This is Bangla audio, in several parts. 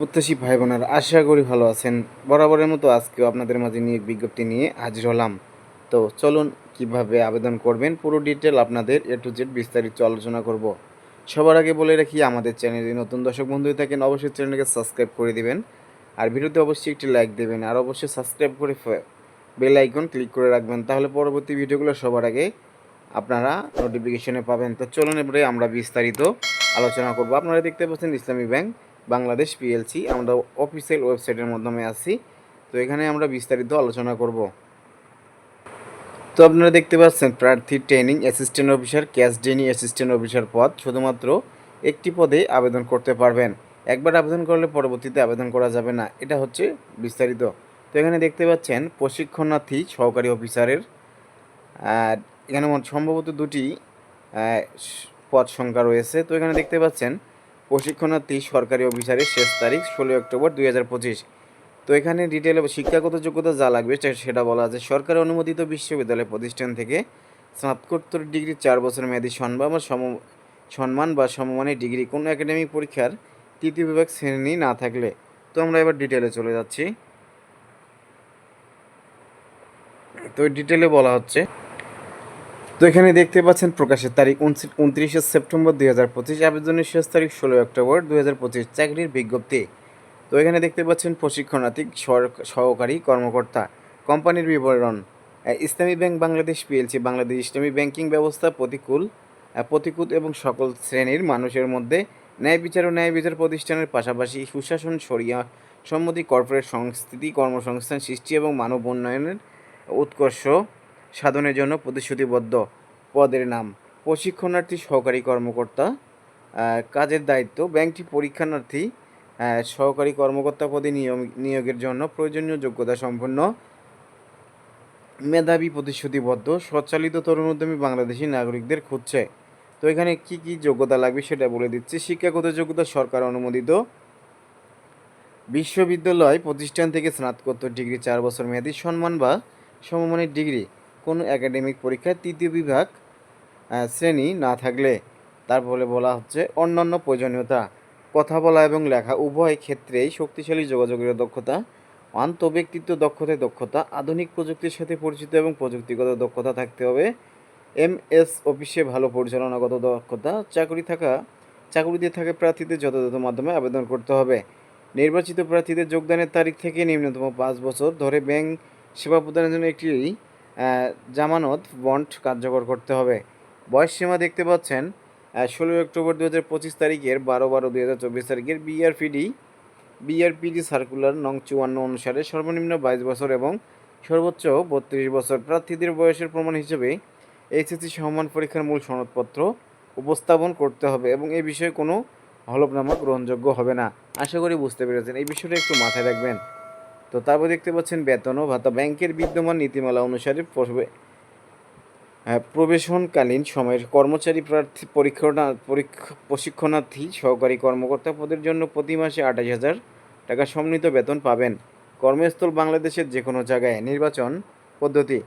প্রত্যাশী ভাই বোনেরা আশা করি ভালো আছেন। বরাবরের মতো আজকেও আপনাদের মাঝে নিয়োগ বিজ্ঞপ্তি নিয়ে হাজির হলাম। তো চলুন কিভাবে আবেদন করবেন পুরো ডিটেল আপনাদের এ টু জেড বিস্তারিত আলোচনা করব। সবার আগে বলে রাখি, আমাদের চ্যানেলে নতুন দর্শক বন্ধু হয়ে থাকেন অবশ্যই চ্যানেলকে সাবস্ক্রাইব করে দিবেন, আর ভিডিওতে অবশ্যই একটি লাইক দেবেন, আর অবশ্যই সাবস্ক্রাইব করে বেল আইকন ক্লিক করে রাখবেন, তাহলে পরবর্তী ভিডিওগুলো সবার আগে আপনারা নোটিফিকেশনে পাবেন। তো চলুন এবারে আমরা বিস্তারিত আলোচনা করব। আপনারা দেখতে পাচ্ছেন ইসলামী ব্যাংক বাংলাদেশ পিএলসি, আমরা অফিসিয়াল ওয়েবসাইটের মাধ্যমে আছি। তো এখানে আমরা বিস্তারিত আলোচনা করব। তো আপনারা দেখতে পাচ্ছেন প্রার্থী training assistant officer, cash Denny assistant officer পদ, শুধুমাত্র একটি পদে আবেদন করতে পারবেন। একবার আবেদন করলে পরবর্তীতে আবেদন করা যাবে না, এটা হচ্ছে বিস্তারিত। তো এখানে দেখতে পাচ্ছেন প্রশিক্ষণার্থী সহকারী অফিসারের, আর এখানে সম্ভবত দুটি পদ সংখ্যা রয়েছে। তো এখানে দেখতে পাচ্ছেন প্রশিক্ষণার্থী সরকারি অফিসারের শেষ তারিখ 16 অক্টোবর 2025। তো এখানে ডিটেলে শিক্ষাগত যোগ্যতা যা লাগবে সেটা বলা আছে। সরকারি অনুমোদিত বিশ্ববিদ্যালয় প্রতিষ্ঠান থেকে স্নাতকোত্তর ডিগ্রি 4 বছর মেয়াদী সম্মান বা সমমানের ডিগ্রি কোনো একাডেমিক পরীক্ষার তৃতীয় বিভাগ শ্রেণী না থাকলে। তো আমরা এবার ডিটেলে চলে যাচ্ছি। তো ডিটেলে বলা হচ্ছে, তো এখানে দেখতে পাচ্ছেন প্রকাশের তারিখ 29 সেপ্টেম্বর 2025, আবেদনের শেষ তারিখ 16 অক্টোবর 2025, চাকরির বিজ্ঞপ্তি। তো এখানে দেখতে পাচ্ছেন প্রশিক্ষণার্থী সহকারী কর্মকর্তা, কোম্পানির বিবরণ। ইসলামী ব্যাংক বাংলাদেশ পিএলসি বাংলাদেশ ইসলামী ব্যাংকিং ব্যবস্থা প্রতিকূল এবং সকল শ্রেণীর মানুষের মধ্যে ন্যায় বিচার ও ন্যায় বিচার প্রতিষ্ঠানের পাশাপাশি সুশাসন, শরিয়া সম্মতি, কর্পোরেট সংস্কৃতি, কর্মসংস্থান সৃষ্টি এবং মানব উন্নয়নের উৎকর্ষ সাধনের জন্য প্রতিশ্রুতিবদ্ধ। পদের নাম প্রশিক্ষণার্থী সহকারী কর্মকর্তা। কাজের দায়িত্ব ব্যাংকটি পরীক্ষার্থী সহকারী কর্মকর্তা পদে নিয়োগের জন্য প্রয়োজনীয় যোগ্যতা সম্পন্ন, মেধাবী, প্রতিশ্রুতিবদ্ধ, সচ্চালিত তরুণ উদ্যমী বাংলাদেশি নাগরিকদের খুঁজছে। তো এখানে কি কি যোগ্যতা লাগবে সেটা বলে দিচ্ছি। শিক্ষাগত যোগ্যতা সরকার অনুমোদিত বিশ্ববিদ্যালয় প্রতিষ্ঠান থেকে স্নাতকোত্তর ডিগ্রি 4 বছর মেয়াদী সম্মান বা সমমানের ডিগ্রি কোনো একাডেমিক পরীক্ষায় তৃতীয় বিভাগ শ্রেণী না থাকলে। তারপরে বলা হচ্ছে অন্যান্য প্রয়োজনীয়তা, কথা বলা এবং লেখা উভয় ক্ষেত্রেই শক্তিশালী যোগাযোগের দক্ষতা, আন্তঃব্যক্তিত্ব দক্ষতা, আধুনিক প্রযুক্তির সাথে পরিচিত এবং প্রযুক্তিগত দক্ষতা থাকতে হবে। এমএস অফিসে ভালো পরিচালনাগত দক্ষতা, চাকুরিতে থাকা প্রার্থীদের যথাযথ মাধ্যমে আবেদন করতে হবে। নির্বাচিত প্রার্থীদের যোগদানের তারিখ থেকে নিম্নতম 5 বছর ধরে ব্যাংক সেবা প্রদানের জন্য একটি জামানত বন্ড কার্যকর করতে হবে। বয়সসীমা দেখতে পাচ্ছেন 16 অক্টোবর 2025 তারিখের 12/12/2024 তারিখের বিআরপিডি সার্কুলার নং 54 অনুসারে সর্বনিম্ন 22 বছর এবং সর্বোচ্চ 32 বছর। প্রার্থীদের বয়সের প্রমাণ হিসেবে এইচএসসি সমমান পরীক্ষার মূল সনদপত্র উপস্থাপন করতে হবে এবং এই বিষয়ে কোনো হলফনামা গ্রহণযোগ্য হবে না। আশা করি বুঝতে পেরেছেন, এই বিষয়টা একটু মাথায় রাখবেন। তো তারপর দেখতে পাচ্ছেন বেতন ও ভাতা ব্যাংকের বিদ্যমান নীতিমালা অনুসারে প্রবেশনকালীন সময়ের কর্মচারী প্রার্থী প্রশিক্ষণার্থী সহকারী কর্মকর্তা পদের জন্য প্রতি মাসে 28,000 টাকা সমন্বিত বেতন পাবেন। কর্মস্থল বাংলাদেশের যে কোনো জায়গায়। নির্বাচন পদ্ধতি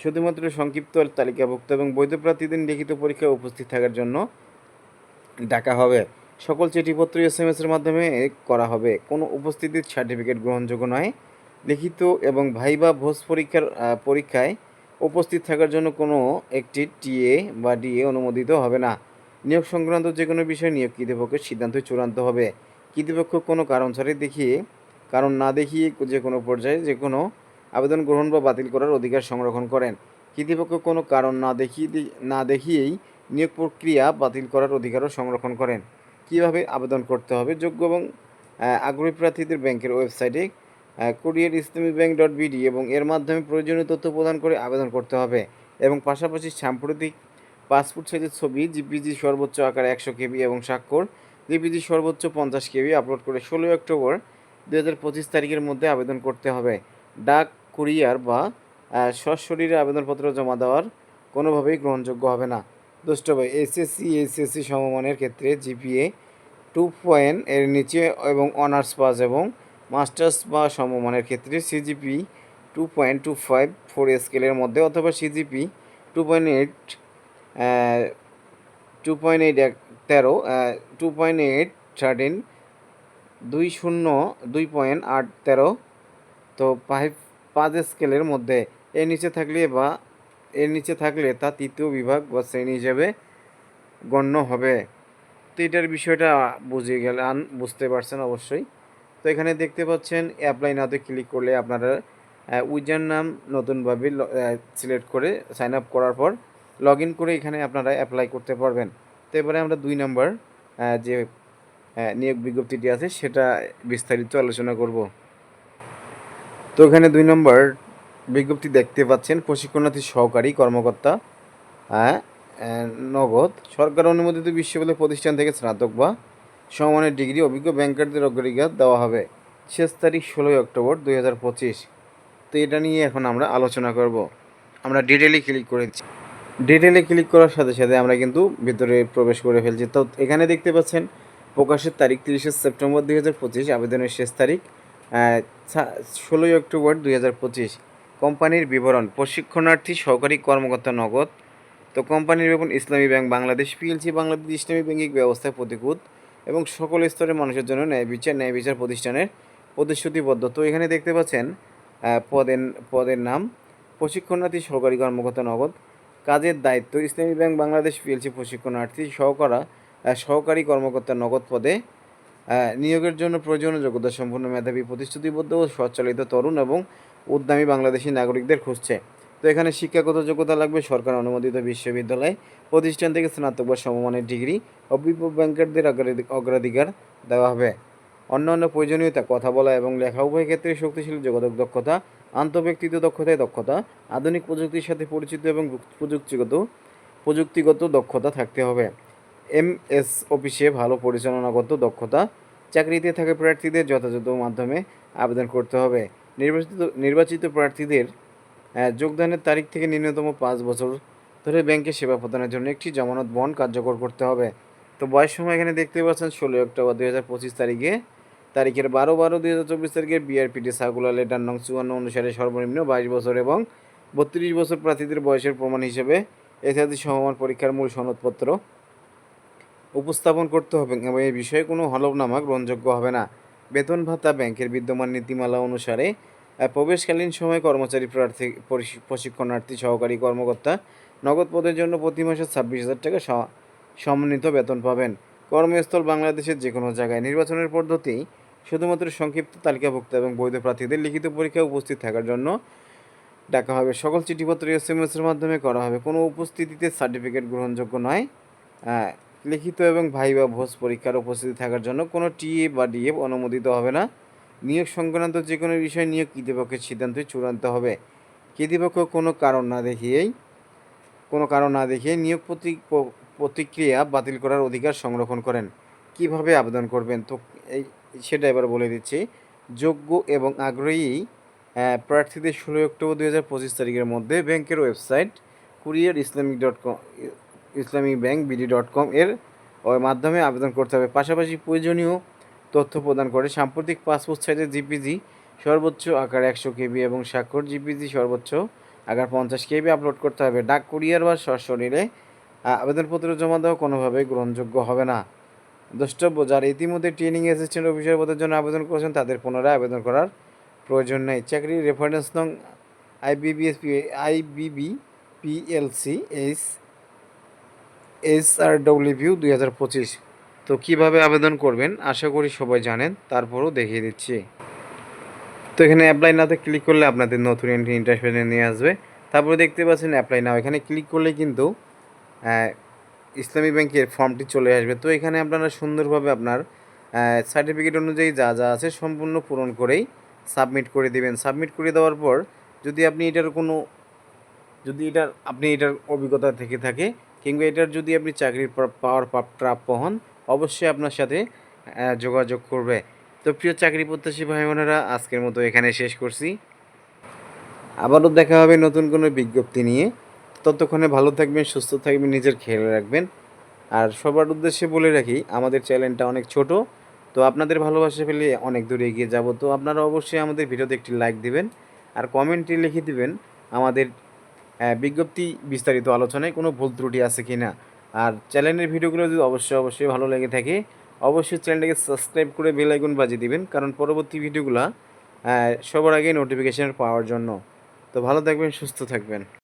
শুধুমাত্র সংক্ষিপ্ত তালিকাভুক্ত এবং বৈধ প্রার্থীদের লিখিত পরীক্ষায় উপস্থিত থাকার জন্য ডাকা হবে। সকল চিঠিপত্র এসএমএসের মাধ্যমে করা হবে। কোনো উপস্থিতির সার্টিফিকেট গ্রহণযোগ্য নয়। লিখিত এবং ভাইবা ভোজ পরীক্ষায় উপস্থিত থাকার জন্য কোনো একটি টিএ বা ডিএ অনুমোদিত হবে না। নিয়োগ সংক্রান্ত যে কোনো বিষয়ে নিয়োগ কর্তৃপক্ষের সিদ্ধান্ত চূড়ান্ত হবে। কর্তৃপক্ষ কোনো কারণ না দেখিয়ে যে কোনো পর্যায়ে যে কোনো আবেদন গ্রহণ বা বাতিল করার অধিকার সংরক্ষণ করেন। কর্তৃপক্ষ কোনো কারণ না দেখিয়েই নিয়োগ প্রক্রিয়া বাতিল করার অধিকারও সংরক্ষণ করেন। কীভাবে আবেদন করতে হবে? যোগ্য এবং আগ্রহী প্রার্থীদের ব্যাংকের ওয়েবসাইটে কোরিয়ার ইসলামী ব্যাংক .bd এবং এর মাধ্যমে প্রয়োজনীয় তথ্য প্রদান করে আবেদন করতে হবে এবং পাশাপাশি সাম্প্রতিক পাসপোর্ট সাইজের ছবি, জিপিজি সর্বোচ্চ আকার 100 কেবি এবং স্বাক্ষর জিপিজি সর্বোচ্চ 50 কেবি আপলোড করে 16 অক্টোবর 2025 তারিখের মধ্যে আবেদন করতে হবে। ডাক, কুরিয়ার বা সশরীরে আবেদনপত্র জমা দেওয়ার কোনোভাবেই গ্রহণযোগ্য হবে না। দুষ্ট ভাই, এইচএসসি সমমানের ক্ষেত্রে জিপিএ 2 এর নিচে এবং অনার্স পাস এবং মাস্টার্স বা সমমানের ক্ষেত্রে সিজিপি 2.25 4 স্কেলের মধ্যে অথবা সিজিপি 2.8 2.8 13 2.8 13 2.813। তো 5 স্কেলের মধ্যে এর নিচে থাকলে তা তৃতীয় বিভাগ বা শ্রেণী হিসেবে গণ্য হবে। তো এটার বিষয়টা বুঝতে পারছেন অবশ্যই। তো এখানে দেখতে পাচ্ছেন অ্যাপ্লাই নাওতে ক্লিক করলে আপনারা ইউজার নাম নতুনভাবে সিলেক্ট করে সাইন আপ করার পর লগ ইন করে এখানে আপনারা অ্যাপ্লাই করতে পারবেন। তো এবারে আমরা 2 নম্বর যে নিয়োগ বিজ্ঞপ্তিটি আছে সেটা বিস্তারিত আলোচনা করব। তো এখানে 2 নম্বর বিজ্ঞপ্তি দেখতে পাচ্ছেন, প্রশিক্ষণার্থী সহকারী কর্মকর্তা নগদ সরকার অনুমোদিত বিশ্ববিদ্যালয় প্রতিষ্ঠান থেকে স্নাতক বা সমমানের ডিগ্রি অভিজ্ঞ ব্যাংকারদের অগ্রাধিকার দেওয়া হবে। শেষ তারিখ 16 অক্টোবর 2025। তো এটা নিয়ে এখন আমরা আলোচনা করব। আমরা ডিটেলে ক্লিক করেছি। ডিটেলে ক্লিক করার সাথে সাথে আমরা কিন্তু ভিতরে প্রবেশ করে ফেলছি। তো এখানে দেখতে পাচ্ছেন প্রকাশের তারিখ 30 সেপ্টেম্বর 2025, আবেদনের শেষ তারিখ 16 অক্টোবর 2025। কোম্পানির বিবরণ, প্রশিক্ষণার্থী সহকারী কর্মকর্তা নগদ। তো কোম্পানির বিবরণ, ইসলামী ব্যাংক বাংলাদেশ পিএলসি বাংলাদেশ ইসলামী ব্যাংকিং ব্যবস্থায় প্রতিকূল এবং সকল স্তরের মানুষের জন্য ন্যায় বিচার প্রতিষ্ঠানের প্রতিশ্রুতিবদ্ধ। তো এখানে দেখতে পাচ্ছেন পদের নাম প্রশিক্ষণার্থী সহকারী কর্মকর্তা নগদ। কাজের দায়িত্ব, ইসলামী ব্যাংক বাংলাদেশ পিএলসি প্রশিক্ষণার্থী সহকারী কর্মকর্তা নগদ পদে নিয়োগের জন্য প্রয়োজনীয় যোগ্যতা সম্পন্ন মেধাবী প্রতিশ্রুতিবদ্ধ ও সচ্চালিত তরুণ এবং উদ্যমী বাংলাদেশি নাগরিকদের খুঁজছে। তো এখানে শিক্ষাগত যোগ্যতা লাগবে সরকার অনুমোদিত বিশ্ববিদ্যালয় প্রতিষ্ঠান থেকে স্নাতক বা সমমানের ডিগ্রি। অভিজ্ঞ ব্যাংকারদের অগ্রাধিকার দেওয়া হবে। অন্যান্য প্রয়োজনীয়তা, কথা বলা এবং লেখা উভয় ক্ষেত্রে শক্তিশালী যোগাযোগ দক্ষতা, আন্তঃব্যক্তিত্ব দক্ষতা, আধুনিক প্রযুক্তির সাথে পরিচিত এবং প্রযুক্তিগত দক্ষতা থাকতে হবে। এমএস অফিসে ভালো পরিচালনাগত দক্ষতা। চাকরিতে থাকা প্রার্থীদের যথাযথ মাধ্যমে আবেদন করতে হবে। নির্বাচিত প্রার্থীদের যোগদানের তারিখ থেকে ন্যূনতম 5 বছর ধরে ব্যাংকে সেবা প্রদানের জন্য একটি জামানত বন্ড কার্যকর করতে হবে। তো বয়স সময় এখানে দেখতে পাচ্ছেন 16 অক্টোবর 2025 তারিখের 12/12/2024 তারিখের বিআরপিটি সার্কুলার লেটার নং 54 অনুসারে সর্বনিম্ন 22 বছর এবং 32 বছর প্রার্থীদের বয়সের প্রমাণ হিসেবে এসএসসি সমমান পরীক্ষার মূল সনদপত্র উপস্থাপন করতে হবে এবং এই বিষয়ে কোনো হলফনামা গ্রহণযোগ্য হবে না। বেতন ভাতা, ব্যাংকের বিদ্যমান নীতিমালা অনুসারে প্রবেশকালীন সময়ে কর্মচারী প্রশিক্ষণার্থী সহকারী কর্মকর্তা নগদ পদের জন্য প্রতি মাসে 26,000 টাকা সমন্বিত বেতন পাবেন। কর্মস্থল বাংলাদেশের যে কোনো জায়গায়। নির্বাচনের পদ্ধতি, শুধুমাত্র সংক্ষিপ্ত তালিকাভুক্ত এবং বৈধ প্রার্থীদের লিখিত পরীক্ষায় উপস্থিত থাকার জন্য ডাকা হবে। সকল চিঠিপত্র এসএমএসের মাধ্যমে করা হবে। কোনো উপস্থিতিতে সার্টিফিকেট গ্রহণযোগ্য নয়। লিখিত এবং ভাইবা ভোজ পরীক্ষার উপস্থিতি থাকার জন্য কোনো টিএ বা ডিএফ অনুমোদিত হবে না। নিয়োগ সংক্রান্ত যে কোনো বিষয় নিয়োগ কর্তৃপক্ষের সিদ্ধান্তই চূড়ান্ত হবে। কর্তৃপক্ষ কোনো কারণ না দেখিয়ে নিয়োগ প্রতিক্রিয়া বাতিল করার অধিকার সংরক্ষণ করেন। কিভাবে আবেদন করবেন তো সেটা এবার বলে দিচ্ছি। যোগ্য এবং আগ্রহী প্রার্থীদের 16 অক্টোবর 2025 তারিখের মধ্যে ব্যাংকের ওয়েবসাইট islamic.com এর মাধ্যমে আবেদন করতে হবে। পাশাপাশি প্রয়োজনীয় তথ্য প্রদান করে সাম্প্রতিক পাসপোর্ট সাইজের জিপিজি সর্বোচ্চ আকার 100 কেবি এবং স্বাক্ষর জিপিজি সর্বোচ্চ আকার 50 কেবি আপলোড করতে হবে। ডাক, কুরিয়ার বা সশরীরে আবেদনপত্র জমা দেওয়া কোনোভাবেই গ্রহণযোগ্য হবে না। দ্রষ্টব্য, যারা ইতিমধ্যে ট্রেনিং অ্যাসিস্ট্যান্ট অফিসার পদের জন্য আবেদন করেছেন তাদের পুনরায় আবেদন করার প্রয়োজন নেই। চাকরির রেফারেন্স নং আইবিবি পিএলসি SRW 2025। তো কীভাবে আবেদন করবেন আশা করি সবাই জানেন, তারপরও দেখিয়ে দিচ্ছি। তো এখানে অ্যাপ্লাই নাওতে ক্লিক করলে আপনাদের নতুন ইন্টারফেসে নিয়ে আসবে। তারপরে দেখতে পাচ্ছেন অ্যাপ্লাই নাও, এখানে ক্লিক করলে কিন্তু ইসলামী ব্যাংকের ফর্মটি চলে আসবে। তো এখানে আপনারা সুন্দরভাবে আপনার সার্টিফিকেট অনুযায়ী যা আছে সম্পূর্ণ পূরণ করেই সাবমিট করে দেবেন। সাবমিট করে দেওয়ার পর যদি আপনি এটার অভিজ্ঞতা থেকে থাকে কিংবা এটার যদি আপনি চাকরির পাওয়ার প্রাপ্য হন, অবশ্যই আপনার সাথে যোগাযোগ করবে। তো প্রিয় চাকরি প্রত্যাশী ভাই বোনেরা, আজকের মতো এখানে শেষ করছি। আবারও দেখা হবে নতুন কোনো বিজ্ঞপ্তি নিয়ে। ততক্ষণে ভালো থাকবেন, সুস্থ থাকবেন, নিজের খেয়াল রাখবেন। আর সবার উদ্দেশ্যে বলে রাখি, আমাদের চ্যানেলটা অনেক ছোট, তো আপনাদের ভালোবাসা পেলে অনেক দূরে এগিয়ে যাব। তো আপনারা অবশ্যই আমাদের ভিডিওতে একটি লাইক দিবেন আর কমেন্টে লিখে দিবেন আমাদের বিজ্ঞপ্তি বিস্তারিত আলোচনায় কোনো ভুল ত্রুটি আছে কি না। আর চ্যানেলের ভিডিওগুলো যদি অবশ্যই ভালো লেগে থাকে অবশ্যই চ্যানেলটাকে সাবস্ক্রাইব করে বেল আইকন বাজিয়ে দিবেন, কারণ পরবর্তী ভিডিওগুলো সবার আগে নোটিফিকেশন পাওয়ার জন্য। তো ভালো থাকবেন, সুস্থ থাকবেন।